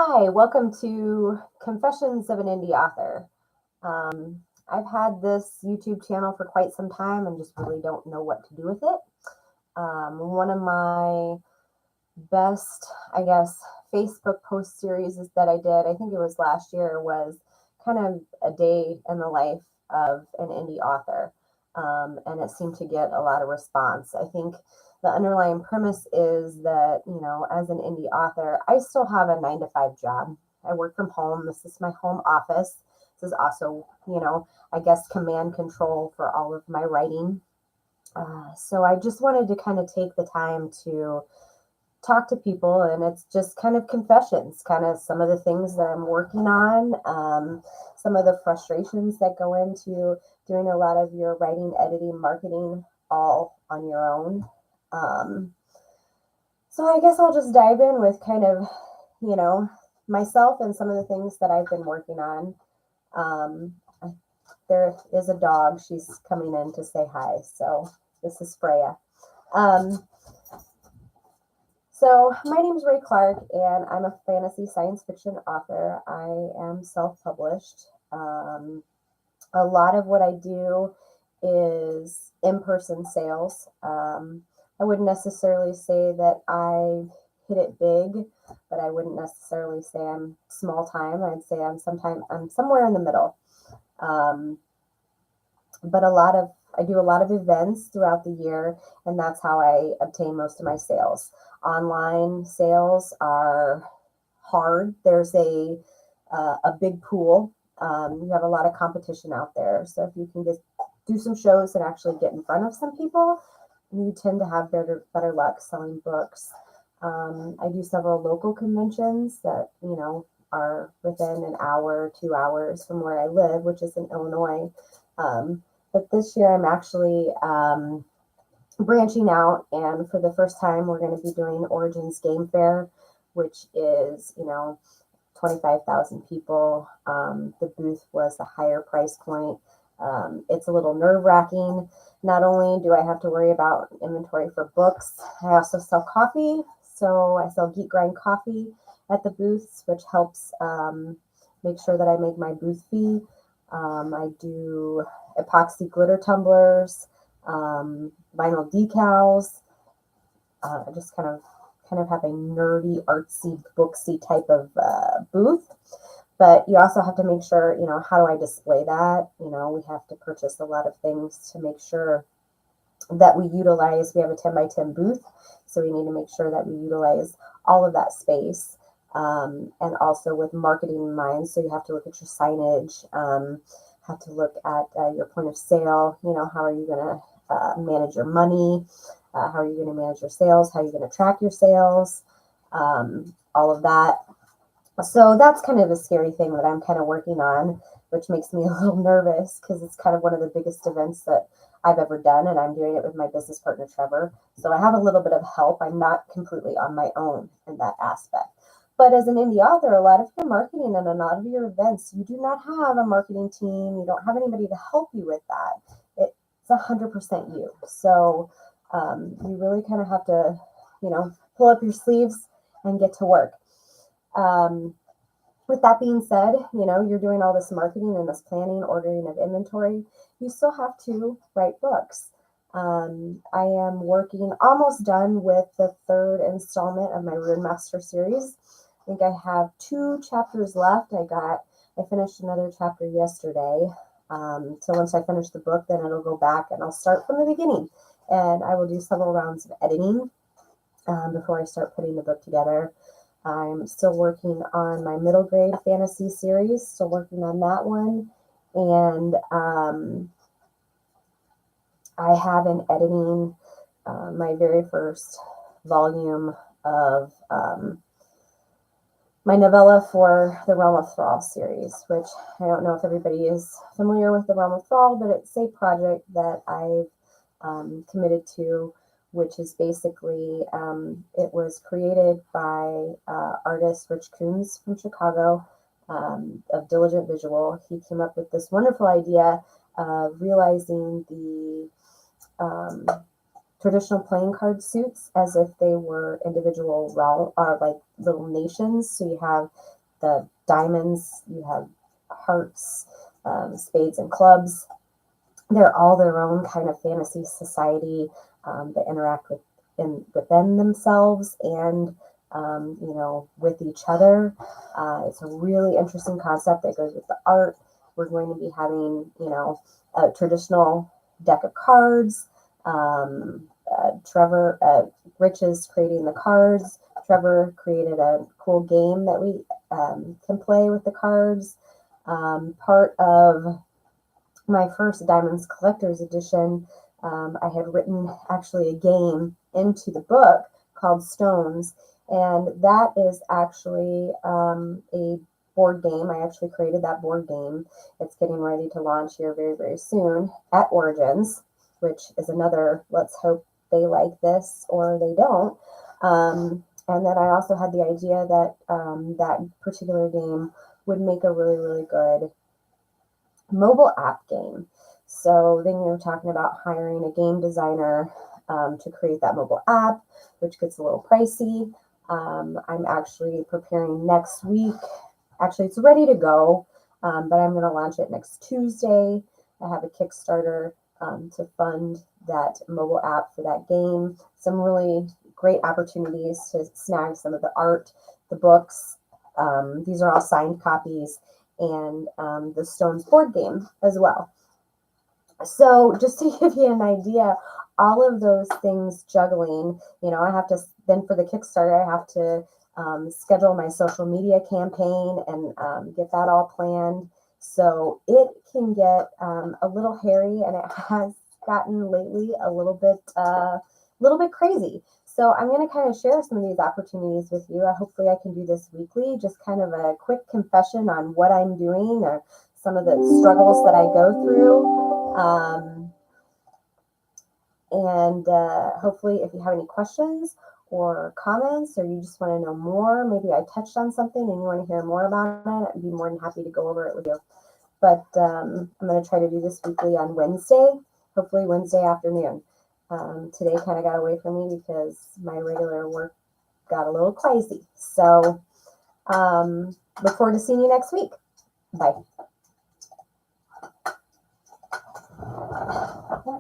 Hi, welcome to Confessions of an Indie Author. I've had this YouTube channel for quite some time and just really don't know what to do with it. One of my best, I guess, Facebook post series that I did, I think it was last year, was kind of a day in the life of an indie author. And it seemed to get a lot of response. I think the underlying premise is that, as an indie author, I still have a 9 to 5 job. I work from home. This is my home office. This is also, I guess, command control for all of my writing. So I just wanted to kind of take the time to talk to people, and it's just kind of confessions, kind of some of the things that I'm working on, some of the frustrations that go into doing a lot of your writing, editing, marketing all on your own. um, so I guess I'll just dive in with kind of, you know myself and some of the things that I've been working on. um, there is a dog, she's coming in to say hi, so this is Freya. um, So, my name is Ray Clark, and I'm a fantasy science fiction author. I am self published. A lot of what I do is in person sales. I wouldn't necessarily say that I hit it big, but I wouldn't necessarily say I'm small time. I'd say I'm somewhere in the middle. Um, but I do a lot of events throughout the year, and that's how I obtain most of my sales. Online sales are hard. There's a big pool. You have a lot of competition out there. So if you can just do some shows and actually get in front of some people, you tend to have better luck selling books. I do several local conventions that are within an hour, 2 hours from where I live, which is in Illinois. But this year I'm actually branching out, and for the first time, we're going to be doing Origins Game Fair, which is 25,000 people. The booth was a higher price point. It's a little nerve wracking. Not only do I have to worry about inventory for books, I also sell coffee. So I sell Geek Grind coffee at the booths, which helps make sure that I make my booth fee. I do epoxy glitter tumblers, vinyl decals. Just kind of have a nerdy, artsy, booksy type of booth. But you also have to make sure, how do I display that? We have to purchase a lot of things to make sure that we have a 10 by 10 booth. So we need to make sure that we utilize all of that space. And also with marketing in mind. So you have to look at your signage, have to look at your point of sale. How are you going to manage your money? How are you going to manage your sales? How are you going to track your sales? All of that. So that's kind of a scary thing that I'm kind of working on, which makes me a little nervous because it's kind of one of the biggest events that I've ever done, and I'm doing it with my business partner, Trevor. So I have a little bit of help. I'm not completely on my own in that aspect. But as an indie author, a lot of your marketing and a lot of your events, you do not have a marketing team. You don't have anybody to help you with that. It's 100% you. So you really kind of have to, pull up your sleeves and get to work. With that being said, you're doing all this marketing and this planning, ordering of inventory. You still have to write books. I am working, almost done with the third installment of my Rune Master series. I think I have 2 chapters left. I finished another chapter yesterday. So once I finish the book, then it'll go back and I'll start from the beginning. And I will do several rounds of editing before I start putting the book together. I'm still working on my middle grade fantasy series, still working on that one. And I have in editing my very first volume of my novella for the Realm of Thrall series, which I don't know if everybody is familiar with the Realm of Thrall, but it's a project that I've committed to, which is basically, it was created by artist Rich Coons from Chicago, of Diligent Visual. He came up with this wonderful idea of realizing the traditional playing card suits as if they were individual realm or like little nations. So you have the diamonds, you have hearts, spades, and clubs. They're all their own kind of fantasy society that interact within themselves and with each other. It's a really interesting concept that goes with the art. We're going to be having a traditional deck of cards. Rich is creating the cards. Trevor created a cool game that we can play with the cards. Part of my first Diamonds Collector's Edition, I had written actually a game into the book called Stones, and that is actually a board game. I actually created that board game. It's getting ready to launch here very, very soon at Origins, which is another, let's hope they like this or they don't. And then I also had the idea that that particular game would make a really, really good mobile app game. So then you're talking about hiring a game designer to create that mobile app, which gets a little pricey. I'm actually preparing next week. Actually, it's ready to go, but I'm going to launch it next Tuesday. I have a Kickstarter to fund that mobile app for that game. Some really great opportunities to snag some of the art, the books. These are all signed copies, and the Stones board game as well. So just to give you an idea, all of those things juggling, I have to, then for the Kickstarter, I have to schedule my social media campaign and get that all planned. So it can get a little hairy, and it has gotten lately a little bit crazy. So I'm going to kind of share some of these opportunities with you. Hopefully I can do this weekly, just kind of a quick confession on what I'm doing or some of the struggles that I go through. Hopefully if you have any questions or comments, or you just want to know more, maybe I touched on something and you want to hear more about it, I'd be more than happy to go over it with you. But I'm going to try to do this weekly on Wednesday, hopefully Wednesday afternoon. Today kind of got away from me because my regular work got a little crazy. So look forward to seeing you next week. Bye.